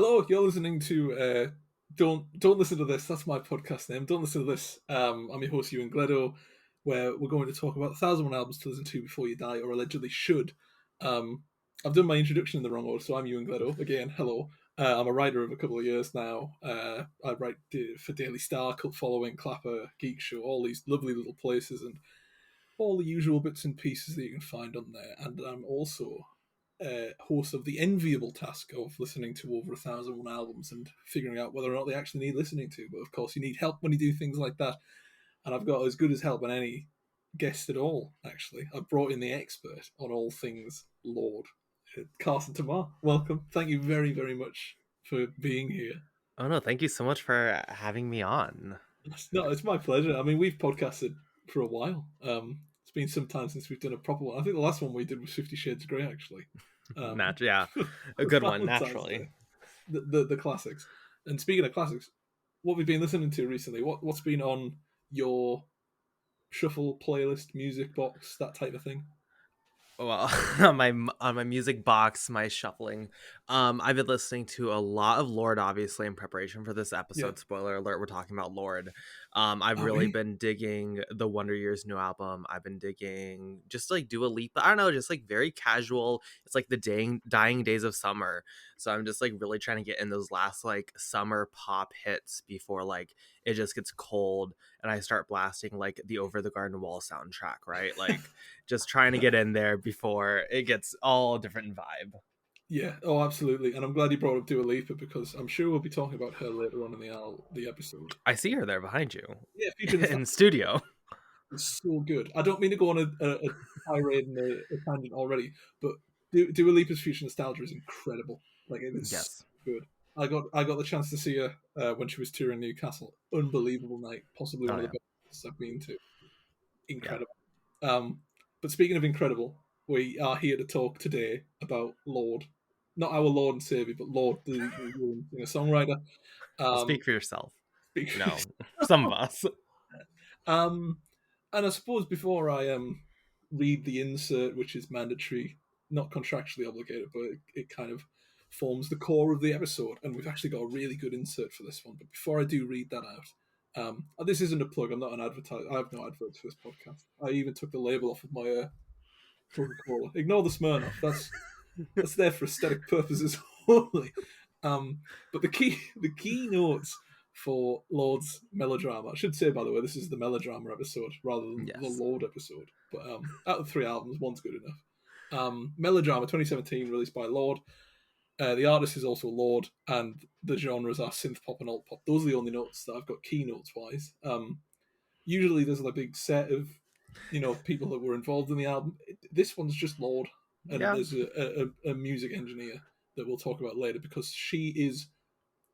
Hello, you're listening to Don't Listen to This. That's my podcast name. Don't listen to this. I'm your host, Ewan Gleadow, where we're going to talk about 1,001 albums to listen to before you die, or allegedly should. Um, I've done my introduction in the wrong order, so I'm Ewan Gleadow. Again, hello. I'm a writer of a couple of years now. I write for Daily Star, Cult Following, Clapper, Geek Show, all these lovely little places, and all the usual bits and pieces that you can find on there. And I'm also host of the enviable task of listening to over 1,001 albums and figuring out whether or not they actually need listening to. But of course, you need help when you do things like that. And I've got as good as help on any guest at all, actually. I've brought in the expert on all things Lorde, Carson Timar. Welcome. Thank you very, very much for being here. Oh no, thank you so much for having me on. No, it's my pleasure. I mean, we've podcasted for a while. It's been some time since we've done a proper one. I think the last one we did was 50 Shades of Grey, actually. Yeah, a good one, Valentine's naturally. Day. The classics. And speaking of classics, what we've been listening to recently, what's been on your shuffle playlist, music box, that type of thing? Well, on my music box, my shuffling, I've been listening to a lot of Lorde, obviously, in preparation for this Yeah. episode. Spoiler alert: we're talking about Lorde. I've Oh, really really? been digging the Wonder Years new album. I've been digging just like Dua Lipa. I don't know, just like very casual. It's like the dying days of summer. So I'm just like really trying to get in those last like summer pop hits before like it just gets cold and I start blasting like the Over the Garden Wall soundtrack, right? Like just trying to get in there before it gets all different vibe. Yeah. Oh, absolutely. And I'm glad you brought up Dua Lipa because I'm sure we'll be talking about her later on in the episode. I see her there behind you Yeah, featuring the in studio. It's so good. I don't mean to go on a tirade and a tangent already, but Dua Lipa's future nostalgia is incredible. Like it is so Yes. good. I got the chance to see her when she was touring Newcastle. Unbelievable night, possibly Oh one of yeah. the best I've been to. Yeah. Incredible. But speaking of incredible, we are here to talk today about Lorde, not our Lord and Savior, but Lorde, the singer-songwriter. I'll Um, speak for yourself. speak for No, some of us. Um, and I suppose before I read the insert, which is mandatory, not contractually obligated, but it kind of forms the core of the episode, and we've actually got a really good insert for this one. But before I do read that out, this isn't a plug. I'm not an advertiser. I have no adverts for this podcast. I even took the label off of my Coca-Cola. Ignore the Smirnoff. That's there for aesthetic purposes only. Um, but the key notes for Lorde's Melodrama. I should say, by the way, this is the Melodrama episode rather than the Yes. Lorde episode. But out of 3 albums, one's good enough. Melodrama 2017, released by Lorde. The artist is also Lorde, and the genres are synth pop and alt pop. Those are the only notes that I've got keynotes wise. Usually there's a big set of people that were involved in the album. This one's just Lorde, and Yeah. there's a music engineer that we'll talk about later because she is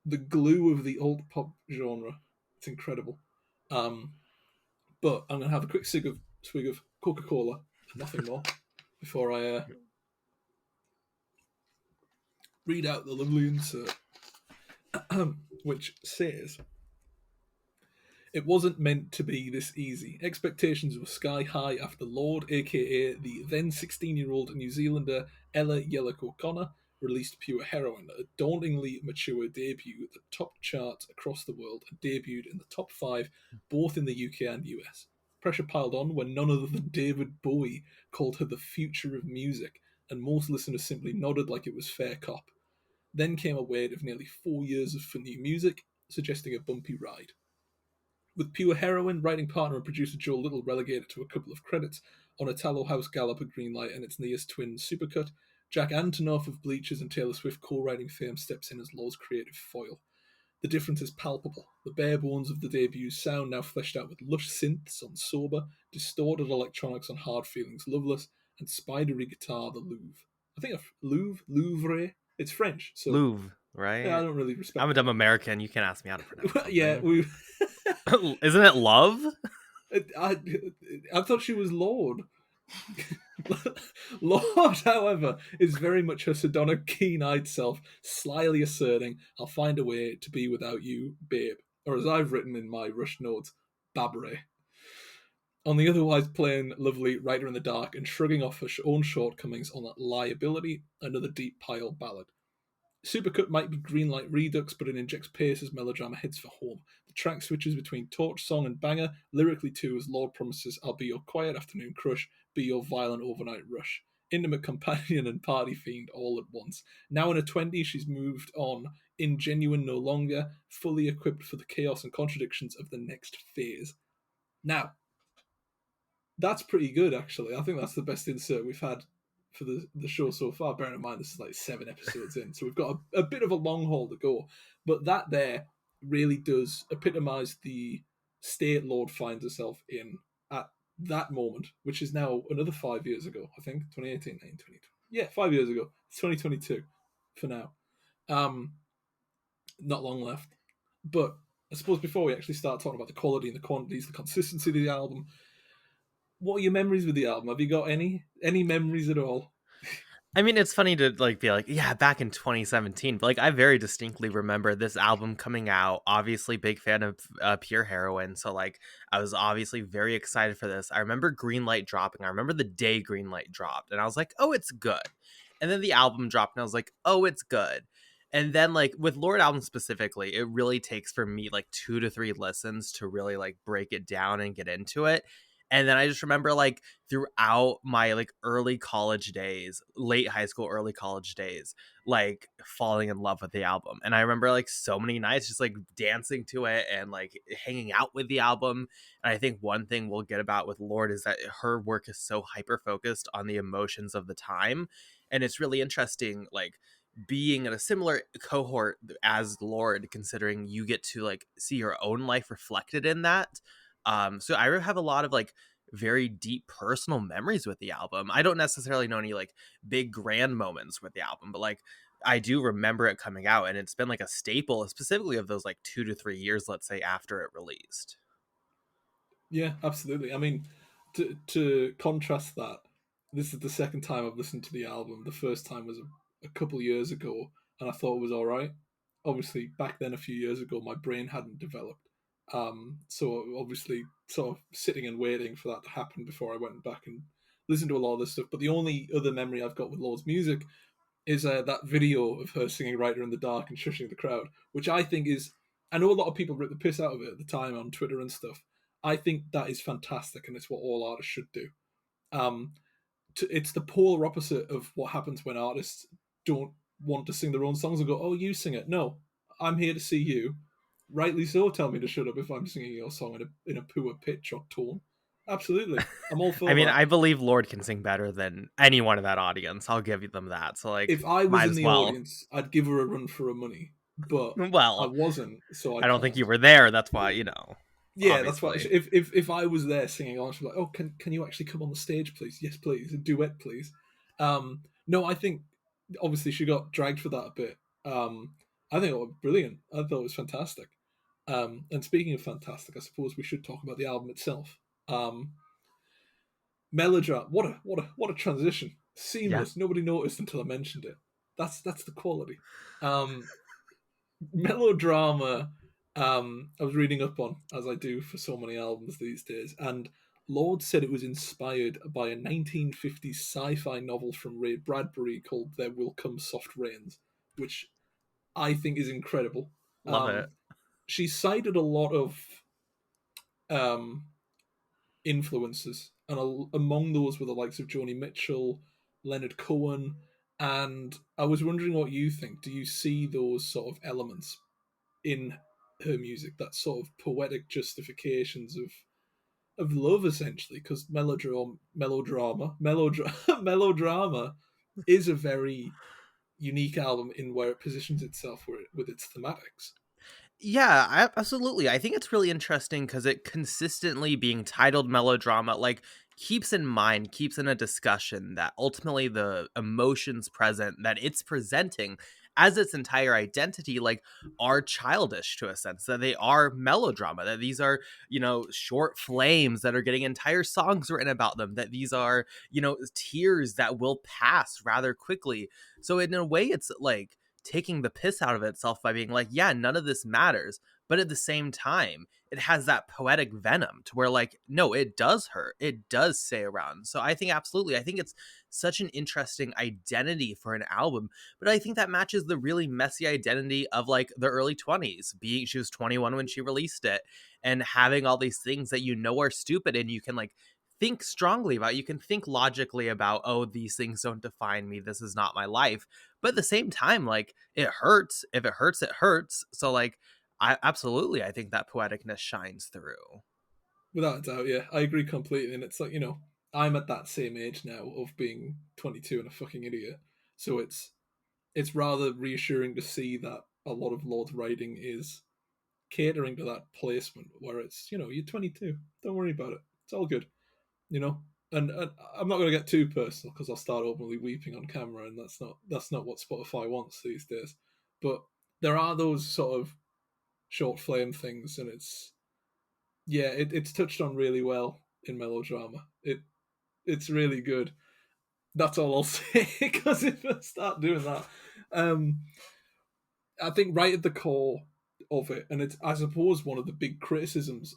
the glue of the alt pop genre. It's incredible. But I'm gonna have a quick swig of Coca-Cola and nothing more before I read out the lovely insert, which says, "It wasn't meant to be this easy. Expectations were sky high after Lorde, aka the then 16-year-old New Zealander Ella Yellock O'Connor, released Pure Heroin, a dauntingly mature debut that topped charts across the world and debuted in the top 5 both in the UK and US. Pressure piled on when none other than David Bowie called her the future of music, and most listeners simply nodded like it was fair cop. Then came a wait of nearly 4 years for new music, suggesting a bumpy ride. With Pure Heroin, writing partner and producer Joe Little relegated to a couple of credits on Italo House Gallop at Greenlight and its nearest twin Supercut, Jack Antonoff of Bleachers and Taylor Swift co-writing fame steps in as Law's creative foil. The difference is palpable. The bare bones of the debut's sound now fleshed out with lush synths on Sober, distorted electronics on Hard Feelings Loveless, and spidery guitar the Louvre. I think Louvre. It's French, so Louvre, yeah, I right? don't really I'm respect a dumb American. You can't ask me how to pronounce it. Yeah, something. we. Isn't it love? I, I thought she was Lorde. Lorde, however, is very much her sardonic, keen-eyed self, slyly asserting, "I'll find a way to be without you, babe," or as I've written in my rush notes, "Babre." On the otherwise plain, lovely Writer in the Dark and shrugging off her own shortcomings on that Liability, another deep pile ballad. Supercut might be Greenlight Redux, but it injects pace as Melodrama heads for home. The track switches between torch song and banger, lyrically too, as Lorde promises, I'll be your quiet afternoon crush, be your violent overnight rush. Intimate companion and party fiend all at once. Now in her 20s, she's moved on, ingenuine no longer, fully equipped for the chaos and contradictions of the next phase. Now, that's pretty good, actually. I think that's the best insert we've had for the show so far. Bearing in mind, this is like 7 episodes in, so we've got a bit of a long haul to go. But that there really does epitomise the state Lorde finds herself in at that moment, which is now another 5 years ago, I think. 2018, 2020. Yeah, 5 years ago. It's 2022 for now. Not long left. But I suppose before we actually start talking about the quality and the quantities, the consistency of the album, what are your memories with the album? Have you got any memories at all? I mean, it's funny to like be like, yeah, back in 2017, but like I very distinctly remember this album coming out. Obviously, big fan of Pure Heroin, so like I was obviously very excited for this. I remember Greenlight dropping. I remember the day Greenlight dropped, and I was like, oh, it's good. And then the album dropped, and I was like, oh, it's good. And then like with Lorde album specifically, it really takes for me like 2 to 3 listens to really like break it down and get into it. And then I just remember like throughout my like early college days, late high school, early college days, like falling in love with the album. And I remember like so many nights just like dancing to it and like hanging out with the album. And I think one thing we'll get about with Lorde is that her work is so hyper focused on the emotions of the time. And it's really interesting, like being in a similar cohort as Lorde, considering you get to like see your own life reflected in that. So I have a lot of like very deep personal memories with the album. I don't necessarily know any like big grand moments with the album, but like I do remember it coming out, and it's been like a staple, specifically of those like 2 to 3 years, let's say, after it released. Yeah, absolutely. I mean, to contrast that, this is the second time I've listened to the album. The first time was a couple of years ago, and I thought it was all right. Obviously, back then, a few years ago, my brain hadn't developed. So obviously, sort of sitting and waiting for that to happen before I went back and listened to a lot of this stuff. But the only other memory I've got with Lord's music is that video of her singing "Writer in the Dark" and shushing the crowd, which I think is. I know a lot of people ripped the piss out of it at the time on Twitter and stuff. I think that is fantastic, and it's what all artists should do. Um, it's the polar opposite of what happens when artists don't want to sing their own songs and go, "Oh, you sing it." No, I'm here to see you. Rightly so. Tell me to shut up if I'm singing your song in a poor pitch or tone. Absolutely, I'm all I for mean, that. I believe Lorde can sing better than anyone in that audience. I'll give them that. So like, If I was might in as the well. audience, I'd give her a run for her money, but I Well, wasn't, so I I don't think can't. you were there. That's why, Yeah, that's why. obviously. If I was there singing along, she'd be like, "Oh, can you actually come on the stage, please? Yes, please. A duet, please." No, I think obviously she got dragged for that a bit. I think it was brilliant. I thought it was fantastic. And speaking of fantastic, I suppose we should talk about the album itself. Melodrama. What a transition. Yeah. Seamless. Nobody noticed until I mentioned it. That's the quality. Um, Melodrama. I was reading up on, as I do for so many albums these days, and Lorde said it was inspired by a 1950s sci-fi novel from Ray Bradbury called "There Will Come Soft Rains," which I think is incredible. Love it. She cited a lot of um, influences, and among those were the likes of Joni Mitchell, Leonard Cohen, and I was wondering what you think. Do you see those sort of elements in her music, that sort of poetic justifications of love, essentially? Because melodrama is a very unique album in where it positions itself with its thematics. Yeah, absolutely. I think it's really interesting because it consistently being titled melodrama, like keeps in mind, keeps in a discussion that ultimately the emotions present that it's presenting as its entire identity, like are childish to a sense, that they are melodrama, that these are, short flames that are getting entire songs written about them, that these are, tears that will pass rather quickly. So in a way, it's like taking the piss out of itself by being like, yeah, none of this matters. but at the same time, it has that poetic venom to where, like, no, it does hurt. It does stay around. So I think absolutely, I think it's such an interesting identity for an album, but I think that matches the really messy identity of like the early 20s. Being she was 21 when she released it, and having all these things that you know are stupid and you can like think strongly about. You can think logically about, oh, these things don't define me. This is not my life. But at the same time, like it hurts. If it hurts, it hurts. So like I absolutely I think that poeticness shines through. Without a doubt, yeah, I agree completely. And it's like, I'm at that same age now of being 22 and a fucking idiot. So it's rather reassuring to see that a lot of Lord's writing is catering to that placement where it's, you're 22. Don't worry about it. It's all good, you know. And I'm not going to get too personal because I'll start openly weeping on camera, and that's not what Spotify wants these days. But there are those sort of short flame things, and it's touched on really well in Melodrama. It's really good. That's all I'll say because if I start doing that, um, I think right at the core of it, and it's I suppose one of the big criticisms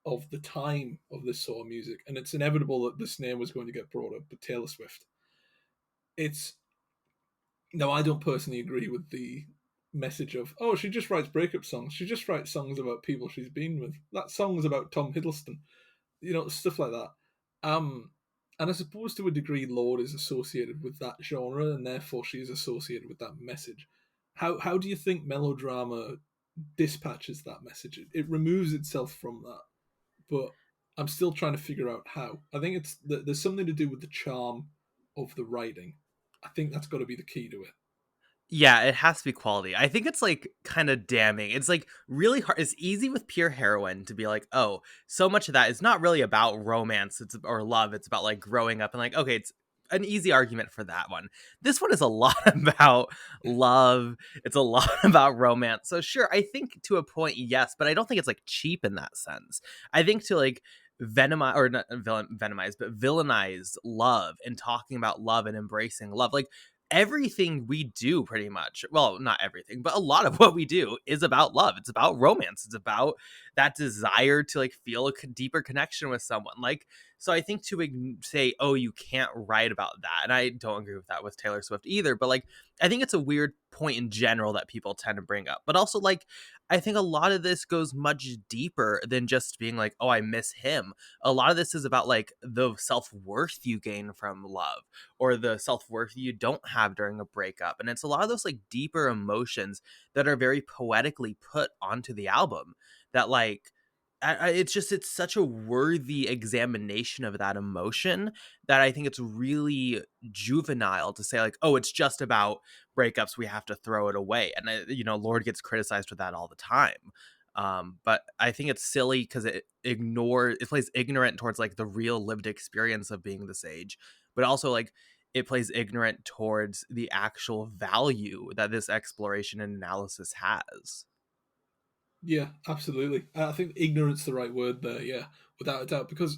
of the time of this sort of music, and it's inevitable that this name was going to get brought up, but Taylor Swift. It's no, I don't personally agree with the message of she just writes breakup songs. She just writes songs about people she's been with. That song's about Tom Hiddleston, stuff like that. And I suppose to a degree, Lorde is associated with that genre, and therefore she is associated with that message. How do you think Melodrama dispatches that message? It removes itself from that, but I'm still trying to figure out how. I think there's something to do with the charm of the writing. I think that's got to be the key to it. Yeah, it has to be quality. I think it's like kind of damning. It's like really hard. It's easy with pure heroine to be like, oh, so much of that is not really about romance or love. It's about like growing up and like, okay, it's an easy argument for that one. This one is a lot about love. It's a lot about romance. So sure, I think to a point, yes, but I don't think it's like cheap in that sense. I think to like venomize or not venomize, but villainize love and talking about love and embracing love, like everything we do pretty much, well, not everything, but a lot of what we do is about love. It's about romance. It's about that desire to like feel a deeper connection with someone. Like, so I think to say, oh, you can't write about that, and I don't agree with that with Taylor Swift either, but like I think it's a weird point in general that people tend to bring up. But also like I think a lot of this goes much deeper than just being like, oh, I miss him. A lot of this is about like the self-worth you gain from love, or the self-worth you don't have during a breakup. And it's a lot of those like deeper emotions that are very poetically put onto the album that like it's such a worthy examination of that emotion that I think it's really juvenile to say like, oh, it's just about breakups, we have to throw it away. And Lorde gets criticized with that all the time. But I think it's silly because it plays ignorant towards like the real lived experience of being this age, but also like it plays ignorant towards the actual value that this exploration and analysis has. Yeah, absolutely. I think ignorance the right word there. Yeah, without a doubt. Because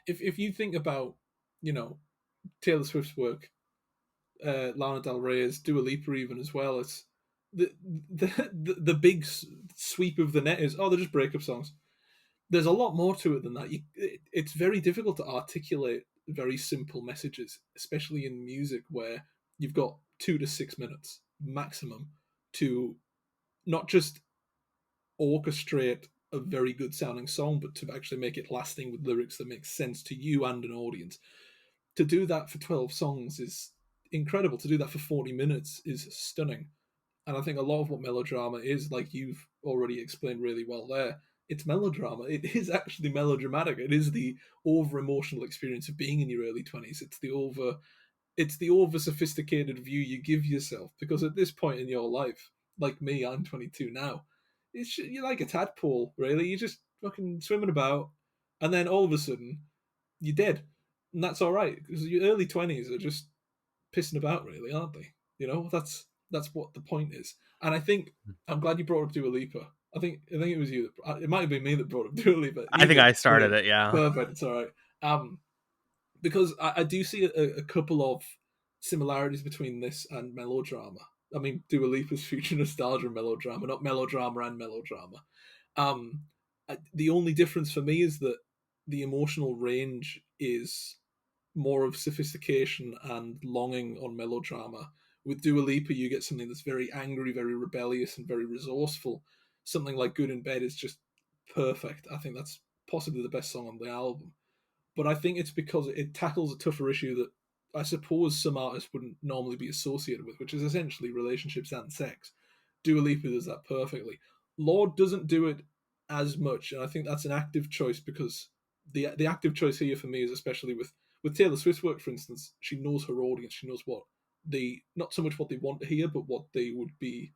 if you think about you know Taylor Swift's work, Lana Del Rey's, Dua Lipa even as well, it's the big sweep of the net is they're just breakup songs. There's a lot more to it than that. It's very difficult to articulate very simple messages, especially in music where you've got 2 to 6 minutes maximum to not just orchestrate a very good sounding song, but to actually make it lasting with lyrics that make sense to you and an audience. To do that for 12 songs is incredible. To do that for 40 minutes is stunning. And I think a lot of what melodrama is, like you've already explained really well there, it's melodrama. It is actually melodramatic. It is the over emotional experience of being in your early 20s. It's the over sophisticated view you give yourself, because at this point in your life, like me, I'm 22 now. You're like a tadpole, really. You're just fucking swimming about, and then all of a sudden, you're dead, and that's all right because your early 20s are just pissing about, really, aren't they? That's what the point is. And I think I'm glad you brought up Dua Lipa. I think it was you. It might have been me that brought up Dua Lipa. I You think did. I started Brilliant. it, yeah. Perfect. It's all right. Because I do see a couple of similarities between this and melodrama. I mean, Dua Lipa's future nostalgia melodrama, not melodrama and melodrama. Um, the only difference for me is that the emotional range is more of sophistication and longing on Melodrama. With Dua Lipa, you get something that's very angry, very rebellious, and very resourceful. Something like Good in Bed is just perfect. I think that's possibly the best song on the album. But I think it's because it tackles a tougher issue that I suppose some artists wouldn't normally be associated with, which is essentially relationships and sex. Dua Lipa does that perfectly. Lorde doesn't do it as much, and I think that's an active choice because the active choice here for me is especially with Taylor Swift's work, for instance. She knows her audience. She knows what they not so much what they want to hear, but what they would be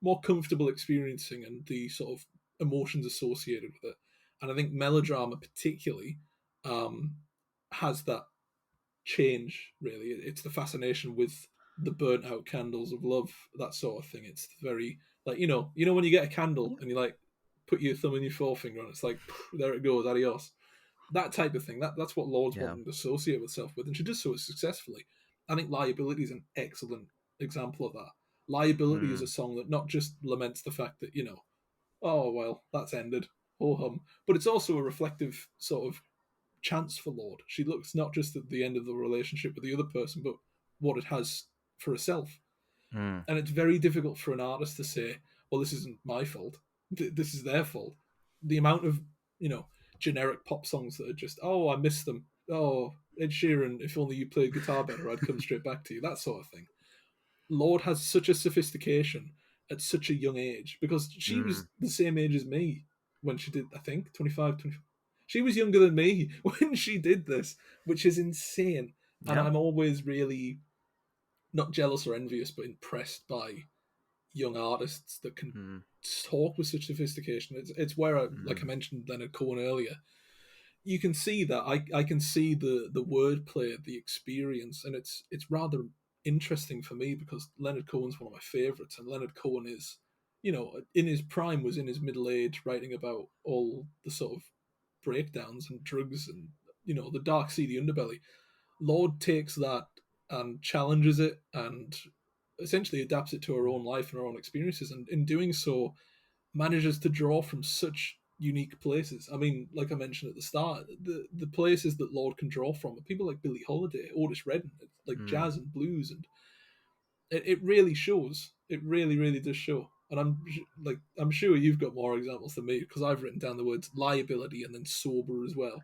more comfortable experiencing and the sort of emotions associated with it. And I think Melodrama particularly um, has that change. Really, it's the fascination with the burnt out candles of love, that sort of thing. It's very like when you get a candle and you like put your thumb and your forefinger on, it's like there it goes, adios. That type of thing. That's what Lord's Yeah. wanting to associate herself with, and she does so successfully. I think Liability is an excellent example of that. Liability is a Mm. song that not just laments the fact that oh well, that's ended, ho hum, but it's also a reflective sort of chance for Lorde. She looks not just at the end of the relationship with the other person, but what it has for herself. Mm. And it's very difficult for an artist to say, well, this isn't my fault. This is their fault. The amount of, generic pop songs that are just, oh, I miss them. Oh, Ed Sheeran, if only you played guitar better, I'd come straight back to you. That sort of thing. Lorde has such a sophistication at such a young age because she was Mm. the same age as me when she did, I think, 25, 24. She was younger than me when she did this, which is insane. And Yeah. I'm always really not jealous or envious, but impressed by young artists that can Mm. talk with such sophistication. It's where, like I Mm. mentioned Leonard Cohen earlier, you can see that I can see the wordplay, the experience, and it's rather interesting for me because Leonard Cohen's one of my favorites, and Leonard Cohen is, in his prime, was in his middle age, writing about all the sort of breakdowns and drugs and the dark seedy underbelly. Lorde takes that and challenges it and essentially adapts it to her own life and her own experiences, and in doing so manages to draw from such unique places. I mean, like I mentioned at the start, the places that Lorde can draw from are people like Billie Holiday, Otis Redding, like Mm. jazz and blues, and it really shows. It really, really does show. And I'm sure you've got more examples than me because I've written down the words liability and then sober as well.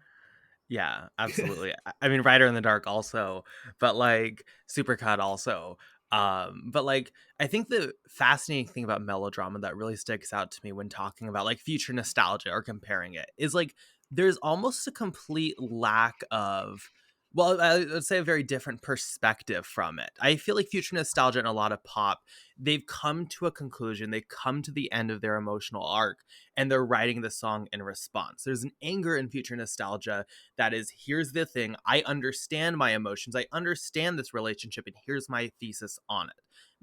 Yeah, absolutely. I mean, Rider in the Dark also, but like Supercut also. But like I think the fascinating thing about Melodrama that really sticks out to me when talking about like future nostalgia or comparing it is like there's almost a complete lack of, well, I would say a very different perspective from it. I feel like future nostalgia and a lot of pop, they've come to a conclusion, they've come to the end of their emotional arc, and they're writing the song in response. There's an anger in future nostalgia that is, here's the thing, I understand my emotions, I understand this relationship, and here's my thesis on it.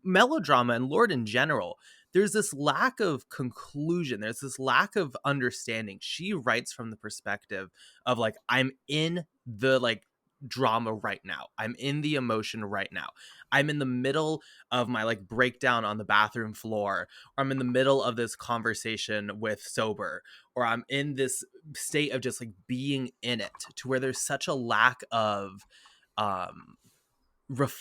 Melodrama and Lorde in general, there's this lack of conclusion, there's this lack of understanding. She writes from the perspective of like, I'm in the like drama right now, I'm in the emotion right now, I'm in the middle of my like breakdown on the bathroom floor, or I'm in the middle of this conversation with sober, or I'm in this state of just like being in it, to where there's such a lack of um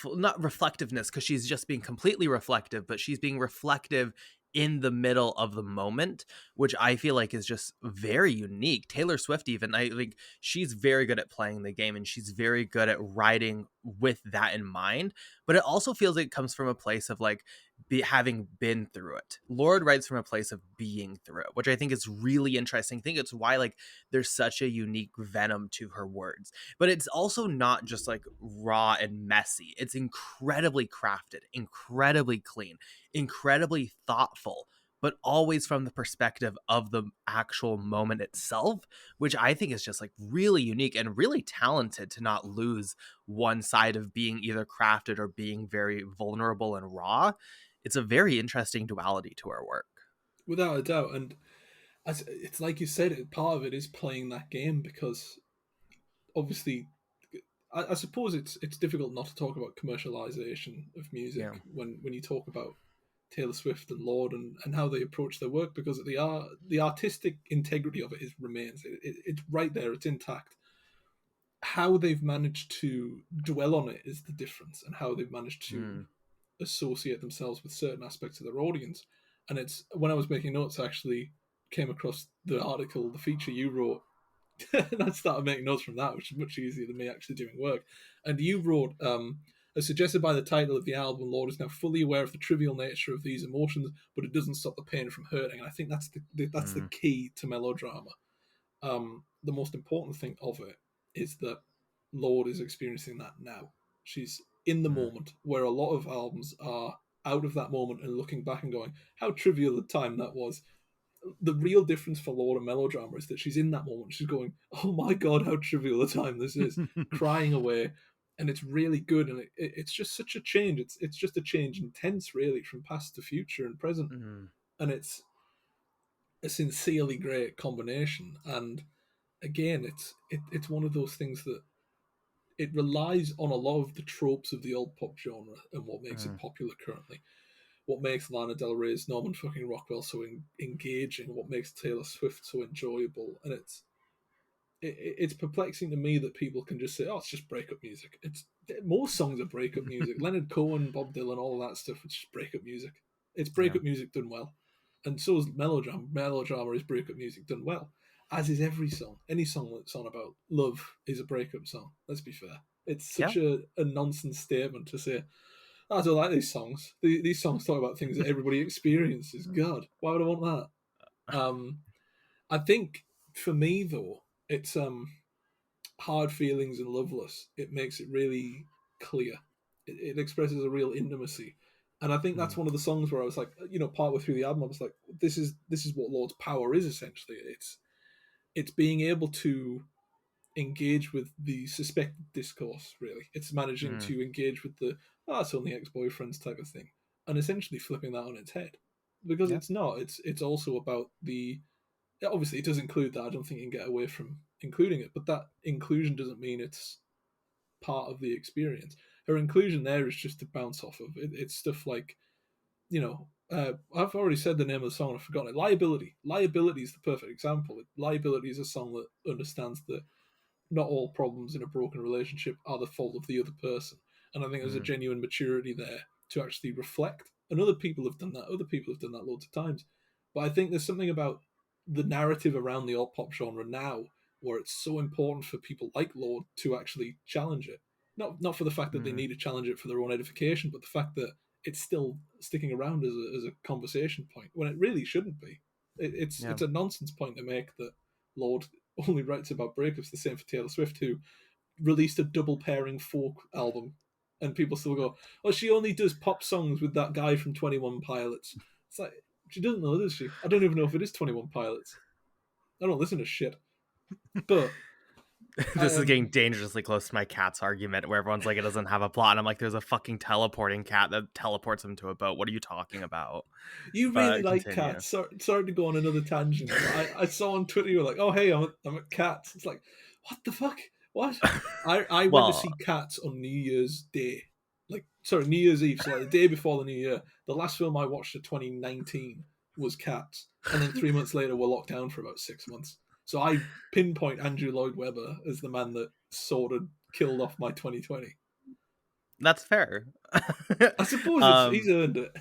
not reflectiveness, because she's just being completely reflective, but she's being reflective in the middle of the moment, which I feel like is just very unique. Taylor Swift, even, I think she's very good at playing the game, and she's very good at writing with that in mind. But it also feels like it comes from a place of like having been through it. Lorde writes from a place of being through it, which I think is really interesting. I think it's why like there's such a unique venom to her words. But it's also not just like raw and messy. It's incredibly crafted, incredibly clean, incredibly thoughtful, but always from the perspective of the actual moment itself, which I think is just like really unique and really talented to not lose one side of being either crafted or being very vulnerable and raw. It's a very interesting duality to her work. Without a doubt. And as it's like you said, part of it is playing that game because obviously I suppose it's difficult not to talk about commercialization of Yeah. music when you talk about Taylor Swift and Lorde and how they approach their work, because the artistic integrity of it remains. It's right there. It's intact. How they've managed to dwell on it is the difference, and how they've managed to associate themselves with certain aspects of their audience. And it's when I was making notes, I actually came across the article, the feature you wrote, and I started making notes from that, which is much easier than me actually doing work. And you wrote, as suggested by the title of the album, Lorde is now fully aware of the trivial nature of these emotions, but it doesn't stop the pain from hurting. And I think that's the key to Melodrama. The most important thing of it is that Lorde is experiencing that now. She's in the moment, where a lot of albums are out of that moment and looking back and going, how trivial a time that was. The real difference for Lorde and Melodrama is that she's in that moment. She's going, oh my God, how trivial a time this is, crying away. And it's really good. And it's just such a change. It's just a change in tense, really, from past to future and present. And it's a sincerely great combination. And again, it's one of those things that it relies on a lot of the tropes of the old pop genre and what makes it popular currently. What makes Lana Del Rey's Norman fucking Rockwell so engaging, what makes Taylor Swift so enjoyable. And it's perplexing to me that people can just say, oh, it's just breakup music. It's most songs are breakup music. Leonard Cohen, Bob Dylan, all of that stuff, it's just breakup music. It's breakup music done well. And so is Melodrama. Melodrama is breakup music done well, as is every song. Any song that's on about love is a breakup song. Let's be fair. It's such a nonsense statement to say, oh, I don't like these songs. These songs talk about things that everybody experiences. God, why would I want that? I think for me though, it's Hard Feelings and Loveless. It makes it really clear. It expresses a real intimacy. And I think that's one of the songs where I was like, partway through the album, I was like, this is what Lorde's power is essentially. It's being able to engage with the suspected discourse, really. It's managing to engage with the, it's only ex-boyfriends type of thing. And essentially flipping that on its head. Because it's not. It's also about obviously it does include that. I don't think you can get away from including it. But that inclusion doesn't mean it's part of the experience. Her inclusion there is just to bounce off of. It's stuff like, I've already said the name of the song, I've forgotten it. Liability. Liability is the perfect example. Liability is a song that understands that not all problems in a broken relationship are the fault of the other person. And I think there's a genuine maturity there to actually reflect. And other people have done that. Other people have done that loads of times. But I think there's something about the narrative around the alt pop genre now where it's so important for people like Lorde to actually challenge it. Not for the fact that they need to challenge it for their own edification, but the fact that it's still sticking around as a conversation point when it really shouldn't be. It's a nonsense point to make that Lorde only writes about breakups. The same for Taylor Swift, who released a double pairing folk album, and people still go, "Oh, she only does pop songs with that guy from 21 Pilots." It's like she doesn't know, does she? I don't even know if it is 21 Pilots. I don't listen to shit, but. This is getting dangerously close to my cat's argument where everyone's like, it doesn't have a plot. And I'm like, there's a fucking teleporting cat that teleports him to a boat. What are you talking about? You really like cats. Sorry to go on another tangent. I saw on Twitter, you were like, oh, hey, I'm a cat. It's like, what the fuck? What? I went to see Cats on New Year's Day. New Year's Eve. So the day before the New Year. The last film I watched in 2019 was Cats. And then 3 months later, we're locked down for about 6 months. So I pinpoint Andrew Lloyd Webber as the man that sort of killed off my 2020. That's fair. I suppose he's earned it.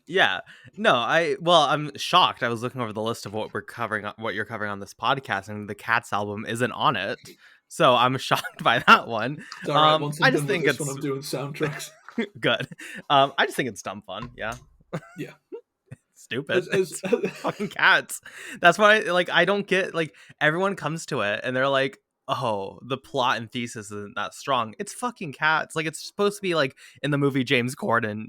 Yeah. No, I'm shocked. I was looking over the list of what you're covering on this podcast, and the Cats album isn't on it. So I'm shocked by that one. It's all right. Once I'm done with this one, I'm doing soundtracks. Good. I just think it's dumb fun. Yeah. Yeah. Stupid. Fucking Cats. That's why I don't get, everyone comes to it and they're like, oh, the plot and thesis isn't that strong. It's fucking Cats. It's supposed to be in the movie James Corden,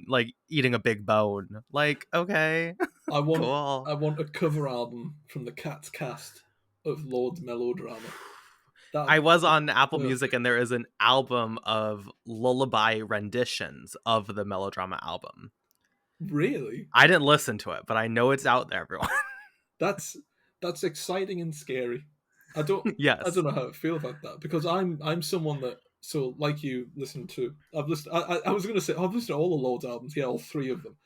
eating a big bone. Okay. I want cool. I want a cover album from the Cats cast of Lorde's Melodrama. I was on Apple Music and there is an album of lullaby renditions of the Melodrama album. Really? I didn't listen to it, but I know it's out there, everyone. That's exciting and scary. I don't know how I feel about that, because I'm someone that, so like you listen to, I was going to say I've listened to all the Lorde's albums, yeah, all 3 of them.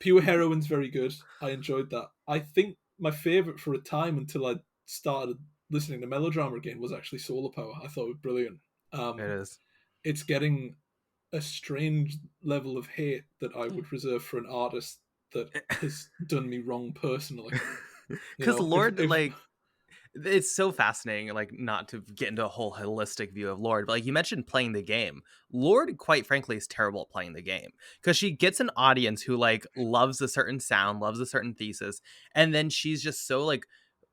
Pure Heroine's very good. I enjoyed that. I think my favorite for a time until I started listening to Melodrama again was actually Solar Power. I thought it was brilliant. It Um, is. it's getting a strange level of hate that I would reserve for an artist that has done me wrong personally. You Because know, if Lord, like, it's so fascinating, like, not to get into a whole holistic view of Lorde, but like you mentioned playing the game. Lorde, quite frankly, is terrible at playing the game because she gets an audience who like loves a certain sound, loves a certain thesis, and then she's just so like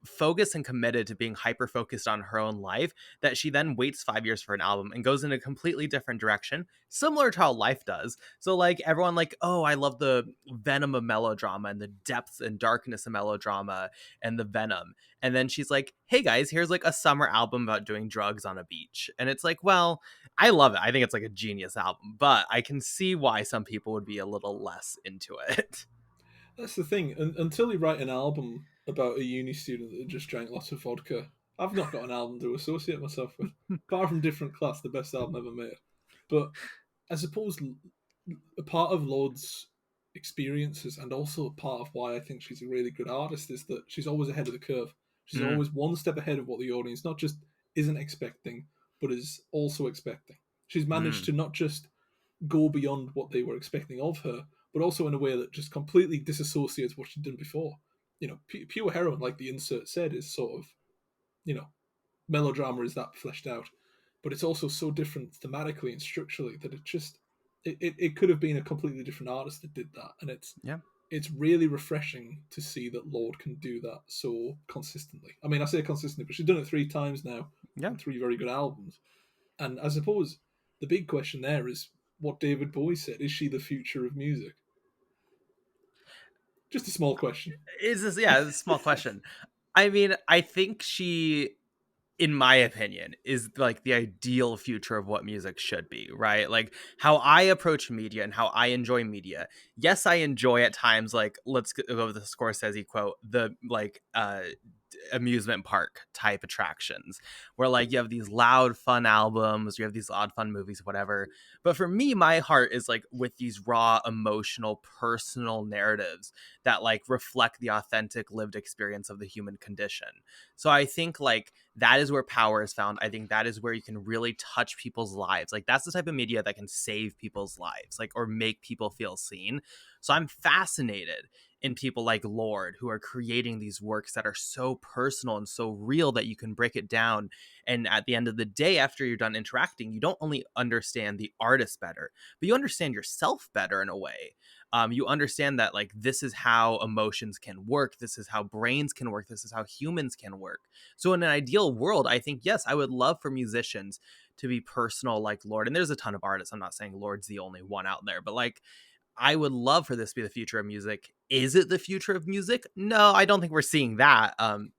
focused and committed to being hyper focused on her own life that she then waits 5 years for an album and goes in a completely different direction, similar to how life does. So like everyone like, oh, I love the venom of Melodrama and the depth and darkness of Melodrama and the venom, and then she's like, hey guys, here's like a summer album about doing drugs on a beach. And it's like, well, I love it. I think it's like a genius album, but I can see why some people would be a little less into it. that's the thing. Until you write an album about a uni student that just drank lots of vodka, I've not got an album to associate myself with. Apart from Different Class, the best album ever made. But I suppose a part of Lord's experiences and also a part of why I think she's a really good artist is that she's always ahead of the curve. She's Mm, always one step ahead of what the audience not just isn't expecting, but is also expecting. She's managed mm, to not just go beyond what they were expecting of her, but also in a way that just completely disassociates what she'd done before. You know, Pure Heroine, like the insert said, is sort of, you know, Melodrama is that fleshed out, but it's also so different thematically and structurally that it could have been a completely different artist that did that, and yeah, it's really refreshing to see that Lorde can do that so consistently. I mean, I say consistently, but she's done it 3 times now yeah. on 3 very good albums. And I suppose the big question there is what David Bowie said: is she the future of music? Just a small question. Is this, yeah, it's a small question. I mean, I think she, in my opinion, is like the ideal future of what music should be, right? Like how I approach media and how I enjoy media. Yes, I enjoy at times, like, let's go with the Scorsese quote, the like amusement park type attractions where like you have these loud fun albums, you have these loud fun movies, whatever. But for me, my heart is like with these raw emotional personal narratives that like reflect the authentic lived experience of the human condition. So I think like that is where power is found. I think that is where you can really touch people's lives. Like that's the type of media that can save people's lives, like, or make people feel seen. So I'm fascinated in people like Lorde who are creating these works that are so personal and so real that you can break it down. And at the end of the day, after you're done interacting, you don't only understand the artist better, but you understand yourself better in a way. You understand that like this is how emotions can work, this is how brains can work, this is how humans can work. So in an ideal world, I think yes, I would love for musicians to be personal like Lorde. And there's a ton of artists. I'm not saying Lorde's the only one out there, but like I would love for this to be the future of music. Is it the future of music? No, I don't think we're seeing that. Kind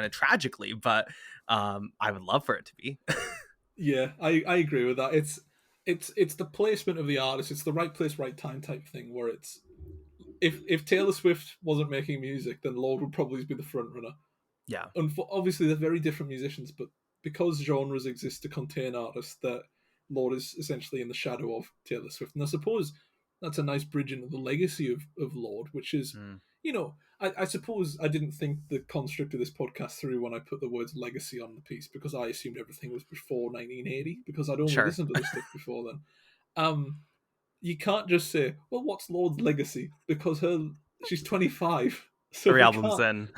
of tragically, but I would love for it to be. Yeah, I agree with that. It's the placement of the artist. It's the right place, right time type thing. Where it's if Taylor Swift wasn't making music, then Lorde would probably be the front runner. Yeah. And obviously they're very different musicians, but because genres exist to contain artists, that Lorde is essentially in the shadow of Taylor Swift. And I suppose that's a nice bridge into the legacy of Lorde, which is, Mm. I suppose I didn't think the construct of this podcast through when I put the words legacy on the piece because I assumed everything was before 1980 because I'd only Sure. listened to this stuff before then. Um, you can't just say, well, what's Lorde's legacy? Because she's 25. So 3 albums in.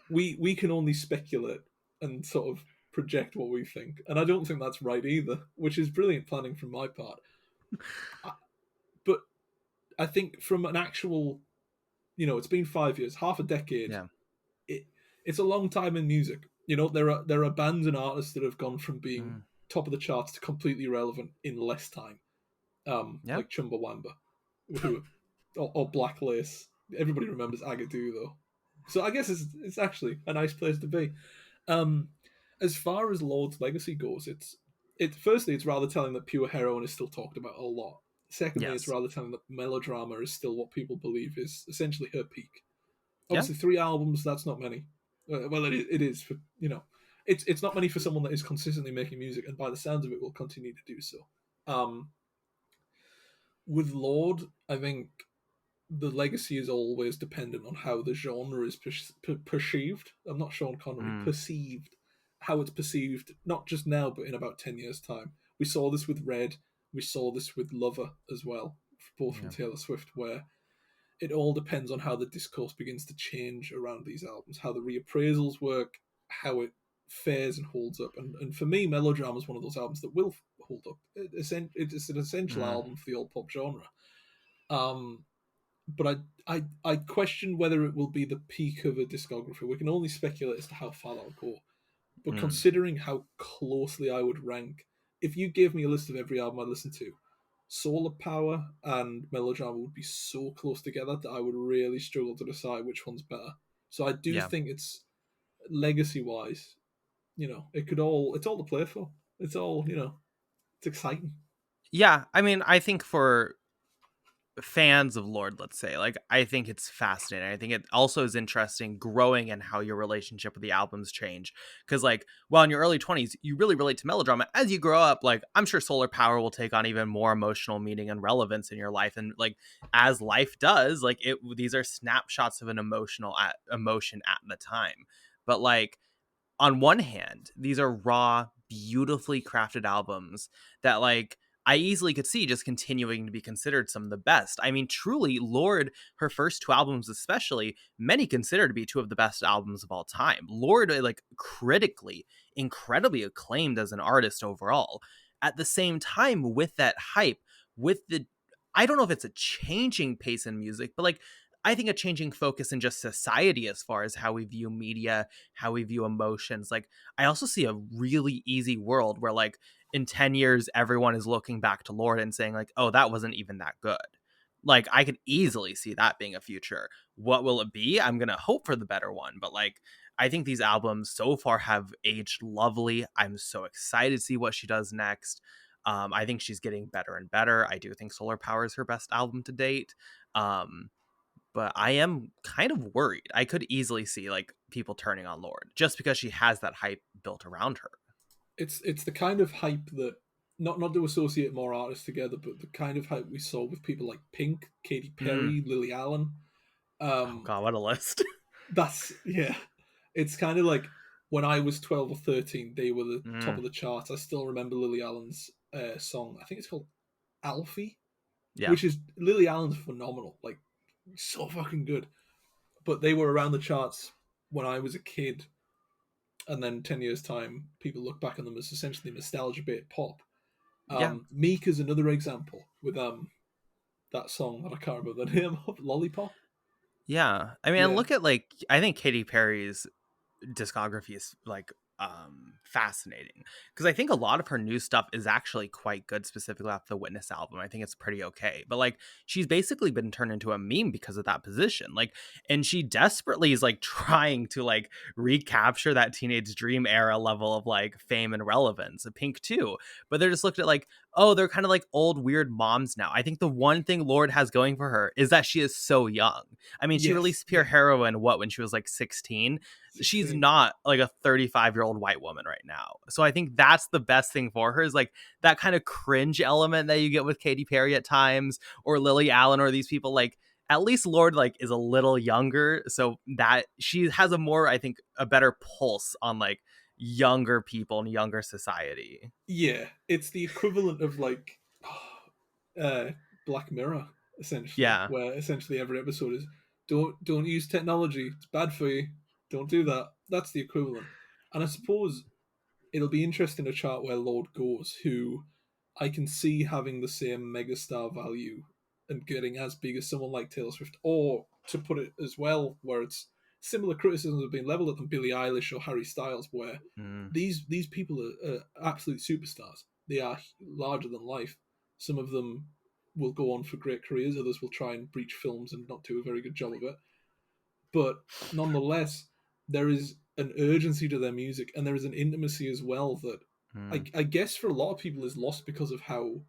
we can only speculate and sort of project what we think, and I don't think that's right either, which is brilliant planning from my part. But I think from an actual, it's been 5 years, half a decade. Yeah. It it's a long time in music. There are bands and artists that have gone from being Mm. top of the charts to completely irrelevant in less time. Yeah. Like Chumbawamba, who or Black Lace. Everybody remembers Agadoo though. So I guess it's actually a nice place to be. Um, as far as Lorde's legacy goes, firstly it's rather telling that Pure Heroine is still talked about a lot. Secondly, it's Yes. rather telling that Melodrama is still what people believe is essentially her peak. Yeah. Obviously, 3 albums, that's not many. Well, it is for it's not many for someone that is consistently making music, and by the sounds of it, will continue to do so. Um, with Lorde, I think the legacy is always dependent on how the genre is perceived. I'm not Sean Connery. Mm, Perceived, how it's perceived, not just now, but in about 10 years' time. We saw this with Red. We saw this with Lover as well, both from yeah. Taylor Swift, where it all depends on how the discourse begins to change around these albums, how the reappraisals work, how it fares and holds up. And for me, Melodrama is one of those albums that will hold up. It's an essential Mm, album for the old pop genre. Um, but I question whether it will be the peak of a discography. We can only speculate as to how far that will go. But mm. considering how closely I would rank, if you gave me a list of every album I listen to, Solar Power and Melodrama would be so close together that I would really struggle to decide which one's better. So I do Yeah. think it's legacy wise, it's all to play for. It's all, it's exciting. Yeah. I mean, I think for fans of Lorde, let's say, like, I think it's fascinating. I think it also is interesting growing and how your relationship with the albums change. Because, like, while in your early 20s, you really relate to Melodrama. As you grow up, like, I'm sure Solar Power will take on even more emotional meaning and relevance in your life. And, like, as life does, like, these are snapshots of an emotion at the time. But, like, on one hand, these are raw, beautifully crafted albums that, like, I easily could see just continuing to be considered some of the best. I mean, truly, Lorde, her first two albums especially, many consider to be two of the best albums of all time. Lorde, like, critically, incredibly acclaimed as an artist overall. At the same time, with that hype, with the, I don't know if it's a changing pace in music, but, like, I think a changing focus in just society as far as how we view media, how we view emotions. Like, I also see a really easy world where, like, in 10 years, everyone is looking back to Lord and saying, like, oh, that wasn't even that good. Like, I could easily see that being a future. What will it be? I'm going to hope for the better one. But, like, I think these albums so far have aged lovely. I'm so excited to see what she does next. I think she's getting better and better. I do think Solar Power is her best album to date. Um, but I am kind of worried. I could easily see, like, people turning on Lorde just because she has that hype built around her. It's the kind of hype that, not to associate more artists together, but the kind of hype we saw with people like Pink, Katy Mm. Perry, Lily Allen. Oh Um, god, what a list. that's yeah. It's kind of like when I was 12 or 13, they were the top Mm. of the charts. I still remember Lily Allen's song. I think it's called Alfie, Yeah. which is Lily Allen's phenomenal, like so fucking good. But they were around the charts when I was a kid, and then 10 years time, people look back on them as essentially nostalgia bait pop. Yeah. Meek is another example with that song that I can't remember the name of, Lollipop. Yeah. I mean, Yeah, look at, like, I think Katy Perry's discography is, like, fascinating because I think a lot of her new stuff is actually quite good, specifically off the Witness album. I think it's pretty okay, but, like, she's basically been turned into a meme because of that position, like, and she desperately is, like, trying to, like, recapture that teenage dream era level of, like, fame and relevance. Pink too, but they're just looked at like, oh, they're kind of like old weird moms now. I think the one thing Lorde has going for her is that she is so young. I mean, she yes, released Pure yeah, Heroine when she was like 16. She's 16. not like a 35-year-old white woman right now. So I think that's the best thing for her, is like that kind of cringe element that you get with Katy Perry at times, or Lily Allen, or these people. Like, at least Lorde, like, is a little younger, so that she has a more, I think, a better pulse on, like, younger people and younger society. Yeah, it's the equivalent of like uh, Black Mirror, essentially, Yeah. where essentially every episode is don't use technology, it's bad for you, don't do that. That's the equivalent. And I suppose it'll be interesting to chart where Lord goes, who I can see having the same megastar value and getting as big as someone like Taylor Swift, or to put it as well, where it's similar criticisms have been leveled at them, Billie Eilish or Harry Styles, where Mm, these people are absolute superstars. They are larger than life. Some of them will go on for great careers. Others will try and breach films and not do a very good job of it. But nonetheless, there is an urgency to their music, and there is an intimacy as well that mm. I guess for a lot of people is lost because of how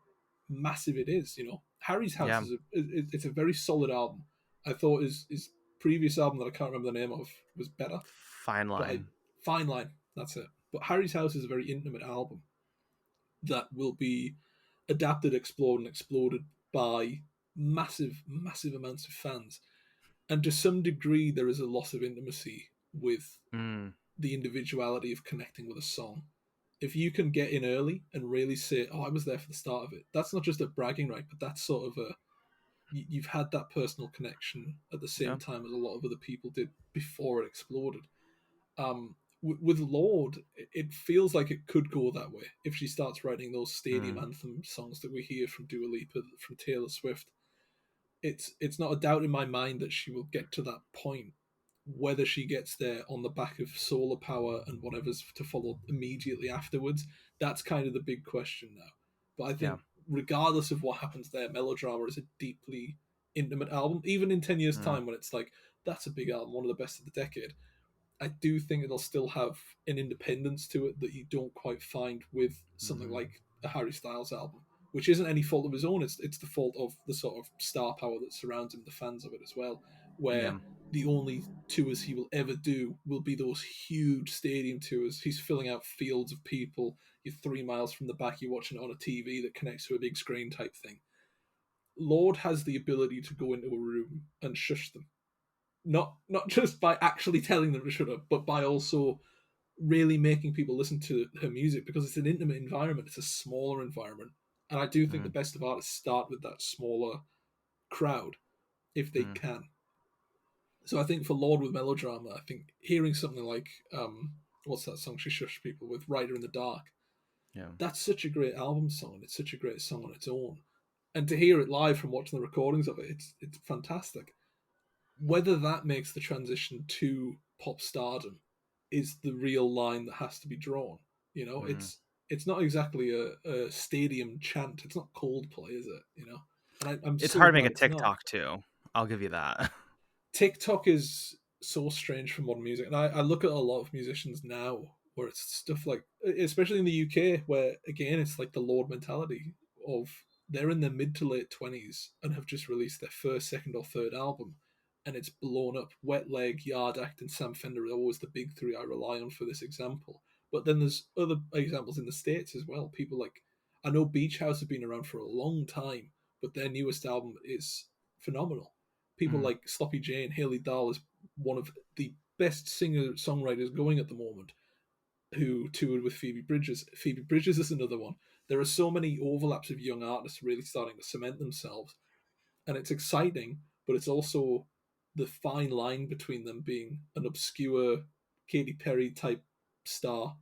massive it is. Harry's House Yeah. it's a very solid album. I thought his previous album that I can't remember the name of was better, Fine but line. Fine Line, that's it. But Harry's House is a very intimate album that will be adapted, explored, and exploded by massive amounts of fans, and to some degree there is a loss of intimacy with Mm. the individuality of connecting with a song. If you can get in early and really say, "Oh, I was there for the start of it," that's not just a bragging right, but that's sort of a you've had that personal connection at the same Yeah. time as a lot of other people did before it exploded. With Lorde, it feels like it could go that way if she starts writing those stadium Mm. anthem songs that we hear from Dua Lipa, from Taylor Swift. It's not a doubt in my mind that she will get to that point. Whether she gets there on the back of solar power and whatever's to follow immediately afterwards, that's kind of the big question now. But I Yeah. think regardless of what happens there, Melodrama is a deeply intimate album. Even in 10 years' Mm. time, when it's like that's a big album, one of the best of the decade, I do think it'll still have an independence to it that you don't quite find with something Mm. like a Harry Styles album, which isn't any fault of his own. It's the fault of the sort of star power that surrounds him, the fans of it as well, where Yeah. the only tours he will ever do will be those huge stadium tours. He's filling out fields of people. You're 3 miles from the back, you're watching it on a TV that connects to a big screen type thing. Lorde has the ability to go into a room and shush them. Not just by actually telling them to shut up, but by also really making people listen to her music because it's an intimate environment. It's a smaller environment, and I do think the Mm. best of artists start with that smaller crowd if they Mm. can. So I think for Lorde with Melodrama, I think hearing something like what's that song she shushed people with, Rider in the Dark, Yeah. that's such a great album song, and it's such a great song on its own. And to hear it live from watching the recordings of it, it's fantastic. Whether that makes the transition to pop stardom is the real line that has to be drawn. You know, Mm. it's not exactly a stadium chant. It's not Coldplay, is it? You know, and I'm It's so hard to make glad a it's not. TikTok too. I'll give you that. TikTok is so strange for modern music, and I look at a lot of musicians now where it's stuff like, especially in the UK, where again it's like the Lord mentality of they're in their mid to late 20s and have just released their first, second, or third album, and it's blown up. Wet Leg, Yard Act, and Sam Fender are always the big three I rely on for this example. But then there's other examples in the States as well. People like, I know Beach House have been around for a long time, but their newest album is phenomenal. People Mm. like Sloppy J and Haley Dahl is one of the best singer songwriters going at the moment, who toured with Phoebe Bridgers. Phoebe Bridgers is another one. There are so many overlaps of young artists really starting to cement themselves, and it's exciting, but it's also the fine line between them being an obscure Katy Perry type star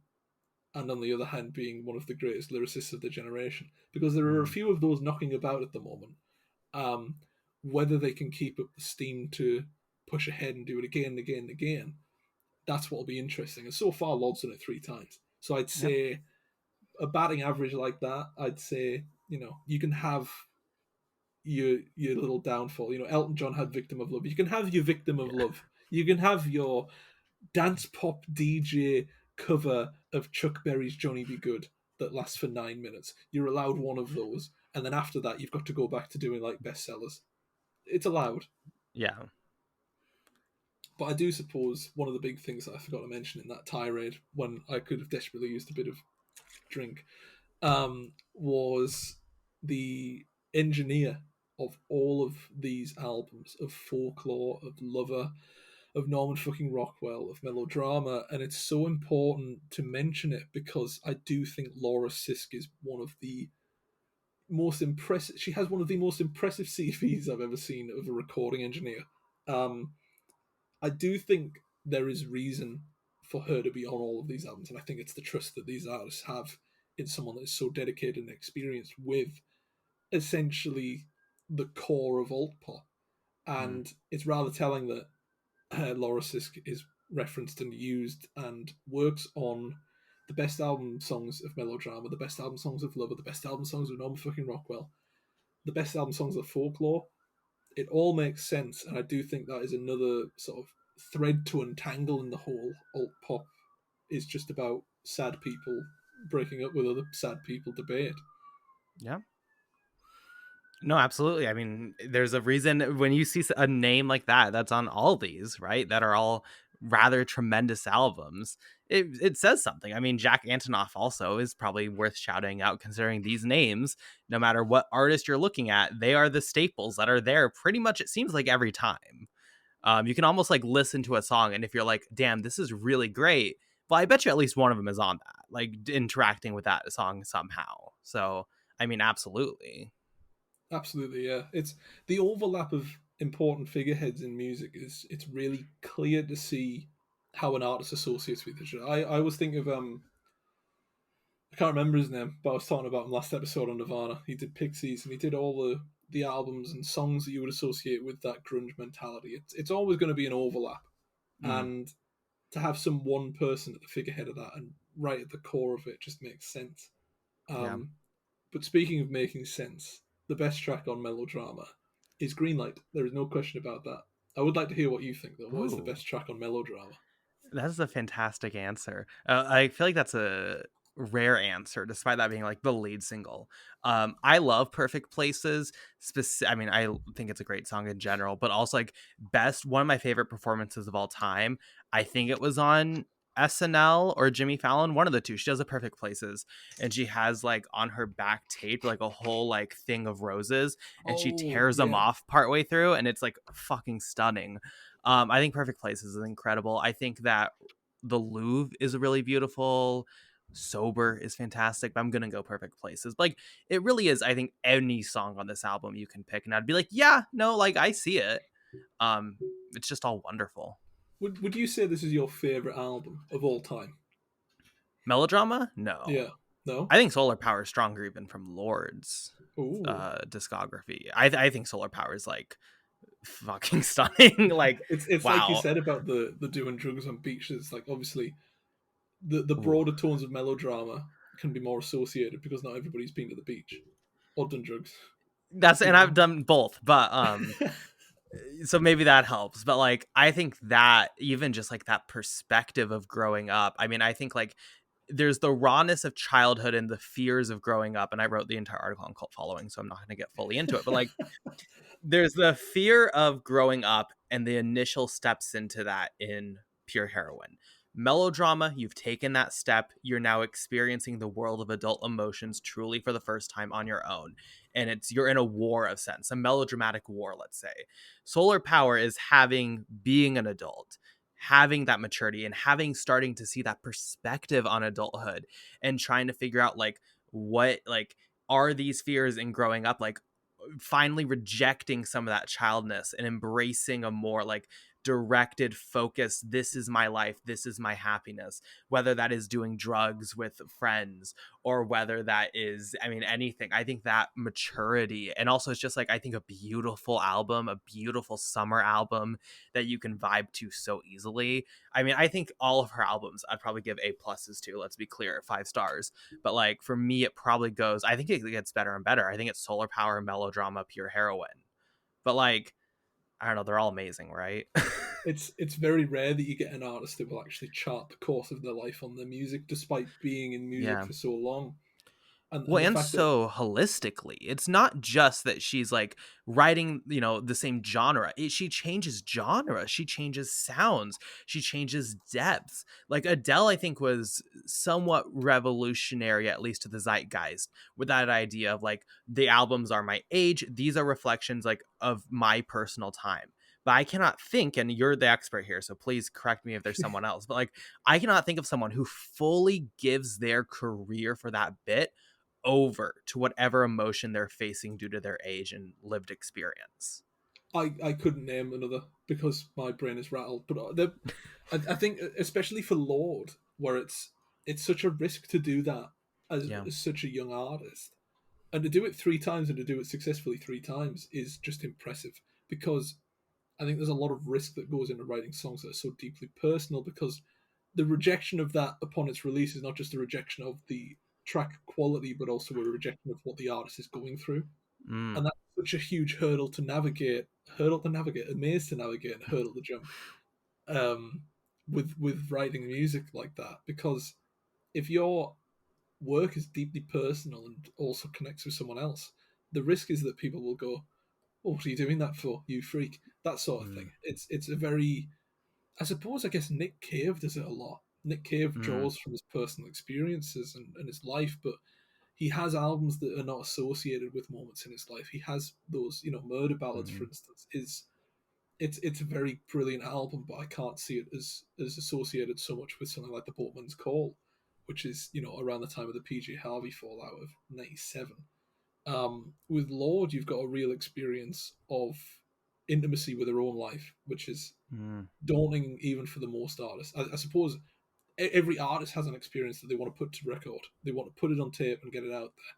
and on the other hand being one of the greatest lyricists of the generation, because there are a Mm. few of those knocking about at the moment. um, Whether they can keep up the steam to push ahead and do it again and again and again, that's what'll be interesting. And so far, Lord's done it 3 times. So I'd Yeah. say a batting average like that, I'd say, you can have your little downfall. Elton John had Victim of Love. You can have your Victim of Yeah. Love. You can have your dance pop DJ cover of Chuck Berry's Johnny Be Good that lasts for 9 minutes. You're allowed one of those, and then after that, you've got to go back to doing like bestsellers. It's allowed. Yeah. But I do suppose one of the big things that I forgot to mention in that tirade, when I could have desperately used a bit of drink, was the engineer of all of these albums, of Folklore, of Lover, of Norman fucking Rockwell, of Melodrama, and it's so important to mention it because I do think Laura Sisk is one of the most impressive. She has one of the most impressive CVs I've ever seen of a recording engineer. Um, I do think there is reason for her to be on all of these albums, and I think it's the trust that these artists have in someone that is so dedicated and experienced with essentially the core of alt pop. Mm. And it's rather telling that Laura Sisk is referenced and used and works on the best album songs of Melodrama, the best album songs of Lover, the best album songs of Norman fucking Rockwell, the best album songs of Folklore. It all makes sense, and I do think that is another sort of thread to untangle in the whole alt pop. Is just about sad people breaking up with other sad people debate. Yeah. No, absolutely. I mean, there's a reason when you see a name like that that's on all these, right? That are all rather tremendous albums, it says something. I mean, Jack Antonoff also is probably worth shouting out, considering these names, no matter what artist you're looking at, they are the staples that are there pretty much, it seems like, every time. You can almost like listen to a song, and if you're like, damn, this is really great, well, I bet you at least one of them is on that, like interacting with that song somehow. So, I mean, absolutely. Absolutely, yeah. It's the overlap of important figureheads in music is it's really clear to see how an artist associates with each other. I was thinking of I can't remember his name, but I was talking about him last episode on Nirvana. He did Pixies and he did all the albums and songs that you would associate with that grunge mentality. It's always going to be an overlap, Mm, and to have some one person at the figurehead of that and right at the core of it just makes sense. yeah. Um, but speaking of making sense, the best track on Melodrama is Greenlight. There is no question about that. I would like to hear what you think, though. What is the Ooh. best track on Melodrama? That's a fantastic answer. I feel like that's a rare answer, despite that being like the lead single. I love Perfect Places. I mean, I think it's a great song in general, but also like best one of my favorite performances of all time. I think it was on SNL or Jimmy Fallon, one of the two. She does a Perfect Places, and she has like on her back taped like a whole like thing of roses, and she Oh, tears them yeah. off partway through, and it's like fucking stunning. I think Perfect Places is incredible. I think that the Louvre is really beautiful. Sober is fantastic, but I'm gonna go Perfect Places. Like it really is. I think any song on this album you can pick, and I'd be like, yeah, no, like I see it. Um, it's just all wonderful. Would you say this is your favorite album of all time? Melodrama? Yeah. No. No? I think Solar Power is stronger even from Lorde's Ooh. discography. I think Solar Power is like fucking stunning. Like, It's like you wow. said about the doing drugs on beaches. Like obviously the Ooh. broader tones of Melodrama can be more associated because not everybody's been to the beach or done drugs. That's You and I've know. done both, but so maybe that helps. But like I think that even just like that perspective of growing up, I mean, I think like there's the rawness of childhood and the fears of growing up, and I wrote the entire article on cult following, so I'm not going to get fully into it, but like there's the fear of growing up and the initial steps into that in Pure Heroine. Melodrama, you've taken that step. You're now experiencing the world of adult emotions truly for the first time on your own. And you're in a war of sense, a melodramatic war, let's say. Solar Power is being an adult, having that maturity and having starting to see that perspective on adulthood and trying to figure out like what like are these fears in growing up like finally rejecting some of that childness and embracing a more like directed focus. This is my life, this is my happiness, whether that is doing drugs with friends or whether that is, I mean, anything. I think that maturity, and also it's just like I think a beautiful album, a beautiful summer album that you can vibe to so easily. I mean, I think all of her albums I'd probably give A pluses to, let's be clear, 5 stars. But like for me, it probably goes. I think it gets better and better. I think it's Solar Power, Melodrama, Pure Heroine. But like I don't know, they're all amazing, right? It's very rare that you get an artist that will actually chart the course of their life on their music, despite being in music Yeah. for so long. And Well, the and fact that so holistically, it's not just that she's like writing, the same genre. She changes genre, she changes sounds, she changes depths. Like Adele, I think, was somewhat revolutionary, at least to the zeitgeist, with that idea of like the albums are my age, these are reflections like of my personal time. But I cannot think, and you're the expert here, so please correct me if there's someone else. But like, I cannot think of someone who fully gives their career for that bit over to whatever emotion they're facing due to their age and lived experience. I couldn't name another because my brain is rattled. But I think especially for Lord, where it's such a risk to do that Yeah. as such a young artist, and to do it 3 times and to do it successfully 3 times is just impressive because I think there's a lot of risk that goes into writing songs that are so deeply personal because the rejection of that upon its release is not just a rejection of the track quality, but also a rejection of what the artist is going through. Mm. And that's such a huge a maze to navigate, and hurdle to jump. Um, with writing music like that, because if your work is deeply personal and also connects with someone else, the risk is that people will go, "Oh, what are you doing that for, you freak?" That sort of Mm. thing. It's a very I suppose, I guess Nick Cave does it a lot. Nick Cave Mm, draws from his personal experiences and his life, but he has albums that are not associated with moments in his life. He has those, Murder Ballads, for mm, instance, is it's a very brilliant album, but I can't see it as associated so much with something like The Boatman's Call, which is, around the time of the PJ Harvey fallout of '97. With Lorde, you've got a real experience of intimacy with her own life, which is mm, daunting even for the most artists. I suppose every artist has an experience that they want to put to record. They want to put it on tape and get it out there.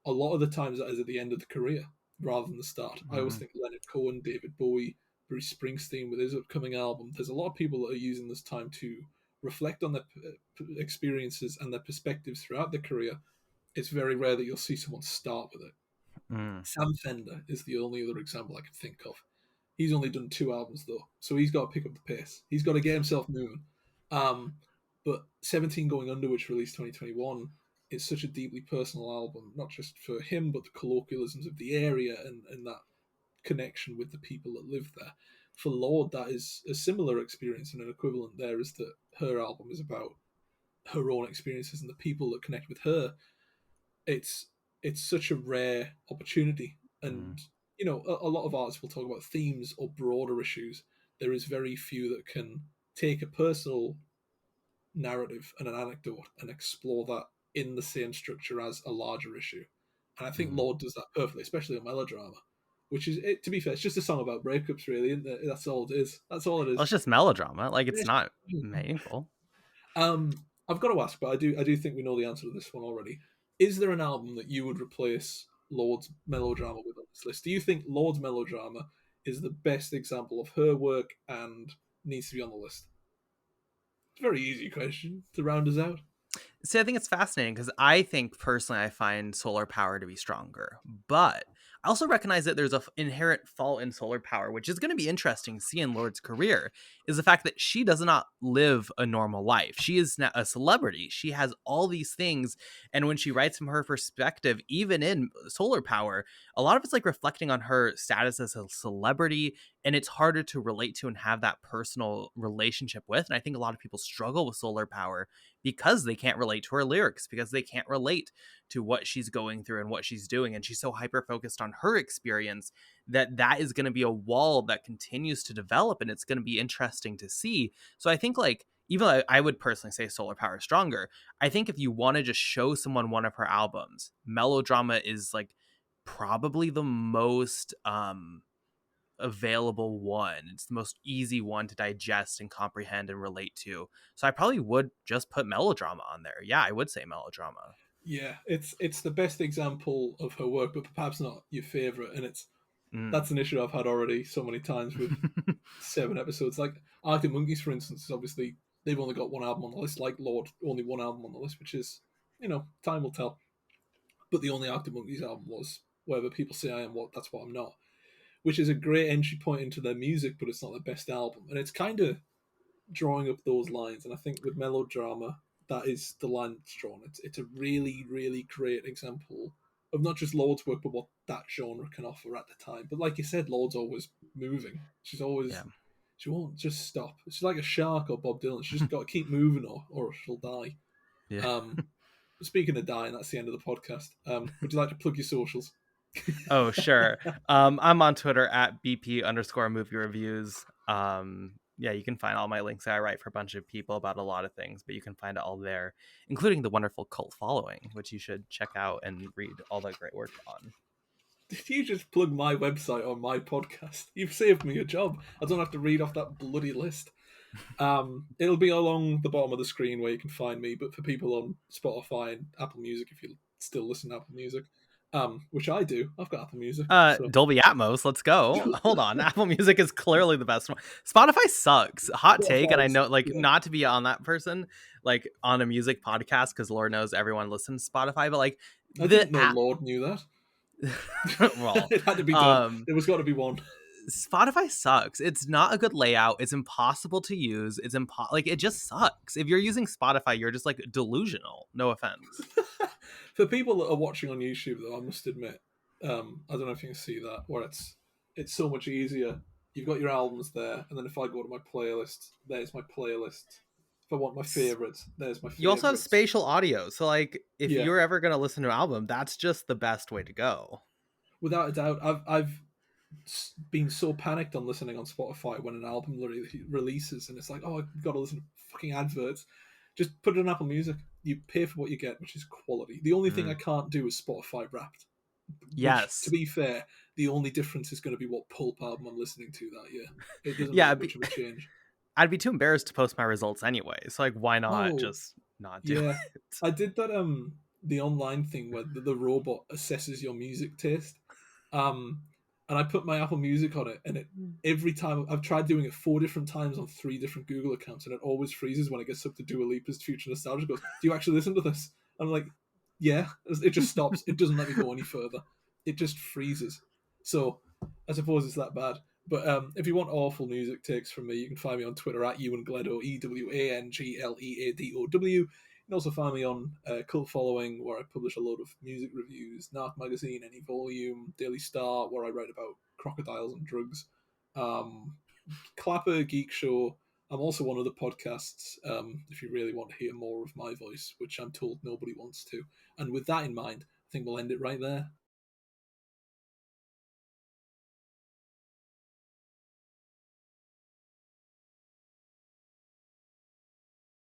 A lot of the times that is at the end of the career rather than the start. I always mm, think Leonard Cohen, David Bowie, Bruce Springsteen with his upcoming album. There's a lot of people that are using this time to reflect on their experiences and their perspectives throughout their career. It's very rare that you'll see someone start with it. mm. Sam Fender is the only other example I can think of. He's only done 2 albums though, so he's got to pick up the pace. He's got to get himself moving. Um, but 17 Going Under, which released 2021, is such a deeply personal album, not just for him, but the colloquialisms of the area and that connection with the people that live there. For Lorde, that is a similar experience, and an equivalent there is that her album is about her own experiences and the people that connect with her. It's it's such a rare opportunity, Mm. and a lot of artists will talk about themes or broader issues. There is very few that can take a personal narrative and an anecdote and explore that in the same structure as a larger issue. And I think Mm. Lorde does that perfectly, especially on Melodrama, which is, to be fair, it's just a song about breakups, really, isn't it? That's all it is. That's all it Well, is. it's just melodrama. Like it's Yes. not meaningful. I've got to ask, but I do think we know the answer to this one already. Is there an album that you would replace Lord's Melodrama with on this list? Do you think Lord's Melodrama is the best example of her work and needs to be on the list? It's a very easy question to round us out. See, I think it's fascinating because I think personally I find solar power to be stronger, but I also recognize that there's a inherent fault in solar power, which is going to be interesting to see in Lord's career, is the fact that she does not live a normal life. She is a celebrity. She has all these things, and when she writes from her perspective, even in solar power, a lot of it's like reflecting on her status as a celebrity, and it's harder to relate to and have that personal relationship with. And I think a lot of people struggle with solar power because they can't relate to her lyrics, because they can't relate to what she's going through and what she's doing. And she's so hyper focused on her experience that that is going to be a wall that continues to develop, and it's going to be interesting to see. So I think, like, even though I would personally say solar power is stronger, I think if you want to just show someone one of her albums, Melodrama is like probably the most available one. It's the most easy one to digest and comprehend and relate to. So I probably would just put Melodrama on there. Yeah, I would say Melodrama. Yeah, it's the best example of her work, but perhaps not your favorite. And Mm. that's an issue I've had already so many times with 7 episodes. Like Arctic Monkeys, for instance, is obviously they've only got one album on the list. Like Lord, only one album on the list, which is time will tell. But the only Arctic Monkeys album was Wherever People Say I Am What, That's What I'm Not, which is a great entry point into their music, but it's not the best album. And it's kind of drawing up those lines. And I think with Melodrama, that is the line that's drawn. It's a really, really great example of not just Lord's work, but what that genre can offer at the time. But like you said, Lord's always moving. She's Yeah. always, she won't just stop. She's like a shark or Bob Dylan. She's just got to keep moving or she'll die. Yeah. Um, Speaking of dying, that's the end of the podcast. Would you like to plug your socials? Oh, sure. I'm on Twitter at BP_movie reviews. Yeah, you can find all my links. I write for a bunch of people about a lot of things, but you can find it all there, including the wonderful Cult Following, which you should check out and read all that great work on. Did you just plug my website on my podcast? You've saved me a job. I don't have to read off that bloody list. It'll be along the bottom of the screen where you can find me, but for people on Spotify and Apple Music, if you still listen to Apple Music, which I do, I've got Apple Music. So Dolby Atmos, let's go. Hold on. Apple Music is clearly the best one. Spotify sucks. Hot take, and I Spotify's, know, like, yeah. not to be on that person, like, on a music podcast, because Lord knows everyone listens to Spotify, but, like, I the didn't know Lord knew that. well, It had to be done. There was got to be one. Spotify sucks. It's not a good layout. It's impossible to use. Like, it just sucks. If you're using Spotify, you're just like delusional. No offense. For people that are watching on YouTube, though, I must admit, I don't know if you can see that, where it's so much easier you've got your albums there, and then if I go to my playlist, there's my playlist. If I want my favorites, there's my You also have favorites. spatial audio, so like if Yeah, you're ever gonna listen to an album, that's just the best way to go. without a doubt, I've been so panicked on listening on Spotify when an album releases, and it's like, oh, I've got to listen to fucking adverts. Just put it on Apple Music. You pay for what you get, which is quality. The only thing I Mm. can't do is Spotify Wrapped, which, to Yes. be fair, the only difference is going to be what pulp album I'm listening to that year. It doesn't Yeah, make much of a change. I'd be too embarrassed to post my results anyway. So like, why not Oh, just not do yeah. it? I did that the online thing where the robot assesses your music taste. Um and I put my Apple Music on it, and it every time I've tried doing it 4 different times on 3 different Google accounts, and it always freezes when it gets up to Dua Lipa's Future Nostalgia. It goes, do you actually listen to this? I'm like, yeah. It just stops. It doesn't let me go any further. It just freezes. So I suppose it's that bad. But if you want awful music takes from me, you can find me on Twitter at Ewan Gleadow, EWANGLEADOW. You can also find me on Cult Following, where I publish a load of music reviews, Narc Magazine, Any Volume, Daily Star, where I write about crocodiles and drugs, um, Clapper, Geek Show. I'm also on other podcasts if you really want to hear more of my voice, which I'm told nobody wants to. And with that in mind, I think we'll end it right there.